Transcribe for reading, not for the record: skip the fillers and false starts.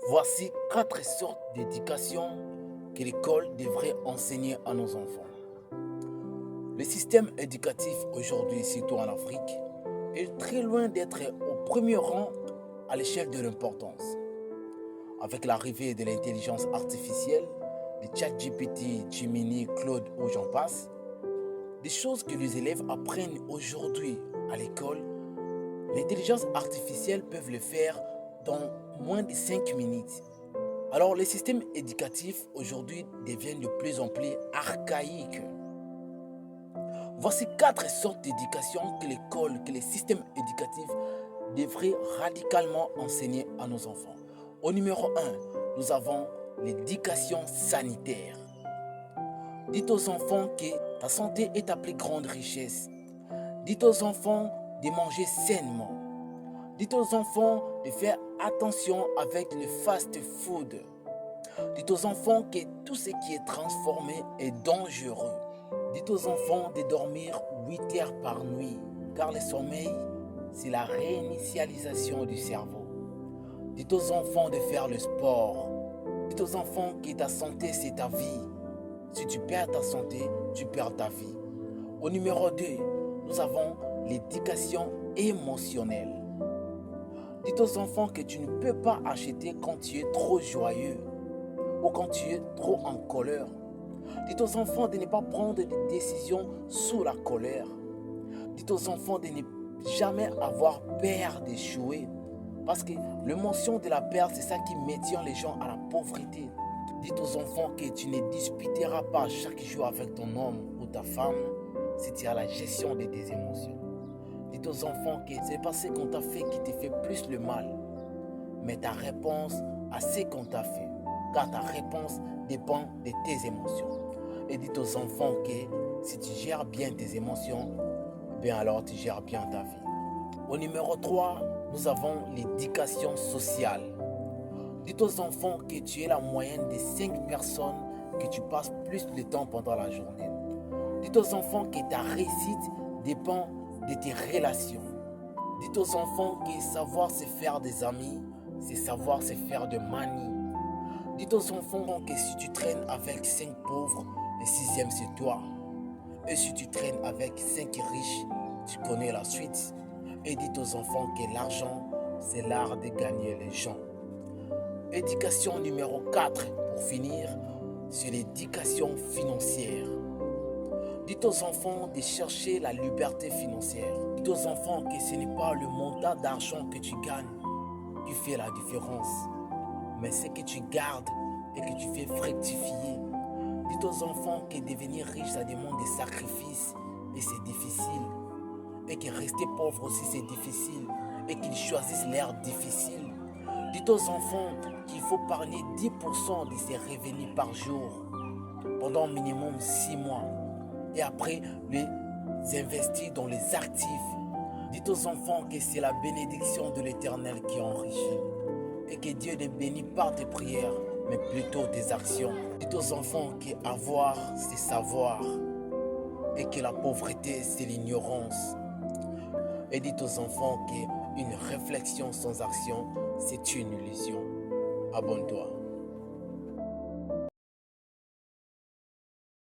Voici 4 sortes d'éducation que l'école devrait enseigner à nos enfants. Le système éducatif aujourd'hui, surtout en Afrique, est très loin d'être au premier rang à l'échelle de l'importance. Avec l'arrivée de l'intelligence artificielle, de ChatGPT, Gemini, Claude ou j'en passe, des choses que les élèves apprennent aujourd'hui à l'école, l'intelligence artificielle peuvent le faire dans moins de 5 minutes. Alors les systèmes éducatifs aujourd'hui deviennent de plus en plus archaïques. Voici 4 sortes d'éducation que l'école, que les systèmes éducatifs devraient radicalement enseigner à nos enfants. Au numéro 1, nous avons l'éducation sanitaire. Dites aux enfants que ta santé est ta plus grande richesse. Dites aux enfants de manger sainement. Dites aux enfants de faire attention avec le fast-food. Dites aux enfants que tout ce qui est transformé est dangereux. Dites aux enfants de dormir 8 heures par nuit, car le sommeil, c'est la réinitialisation du cerveau. Dites aux enfants de faire le sport. Dites aux enfants que ta santé, c'est ta vie. Si tu perds ta santé, tu perds ta vie. Au numéro 2, nous avons l'éducation émotionnelle. Dites aux enfants que tu ne peux pas acheter quand tu es trop joyeux ou quand tu es trop en colère. Dites aux enfants de ne pas prendre des décisions sous la colère. Dites aux enfants de ne jamais avoir peur d'échouer. Parce que l'émotion de la peur, c'est ça qui maintient les gens à la pauvreté. Dites aux enfants que tu ne disputeras pas chaque jour avec ton homme ou ta femme si tu as la gestion de tes émotions. Dites aux enfants que c'est pas ce qu'on t'a fait qui te fait plus le mal, mais ta réponse à ce qu'on t'a fait, car ta réponse dépend de tes émotions. Et dites aux enfants que si tu gères bien tes émotions, bien alors tu gères bien ta vie. Au numéro 3, nous avons l'éducation sociale. Dites aux enfants que tu es la moyenne des 5 personnes que tu passes plus de temps pendant la journée. Dites aux enfants que ta réussite dépend de tes relations. Dites aux enfants que savoir se faire des amis, c'est savoir se faire de manie. Dites aux enfants que si tu traînes avec 5 pauvres, le 6e c'est toi. Et si tu traînes avec 5 riches, tu connais la suite. Et dites aux enfants que l'argent, c'est l'art de gagner les gens. Éducation numéro 4, pour finir, c'est l'éducation financière. Dites aux enfants de chercher la liberté financière. Dites aux enfants que ce n'est pas le montant d'argent que tu gagnes qui fait la différence, mais ce que tu gardes et que tu fais fructifier. Dites aux enfants que devenir riche, ça demande des sacrifices et c'est difficile. Et que rester pauvre aussi, c'est difficile. Et qu'ils choisissent l'ère difficile. Dites aux enfants qu'il faut parler 10% de ses revenus par jour pendant minimum 6 mois. Et après, les investir dans les actifs. Dites aux enfants que c'est la bénédiction de l'Éternel qui enrichit. Et que Dieu ne bénit pas tes prières, mais plutôt tes actions. Dites aux enfants qu'avoir, c'est savoir. Et que la pauvreté, c'est l'ignorance. Et dites aux enfants qu'une réflexion sans action, c'est une illusion. Abonne-toi.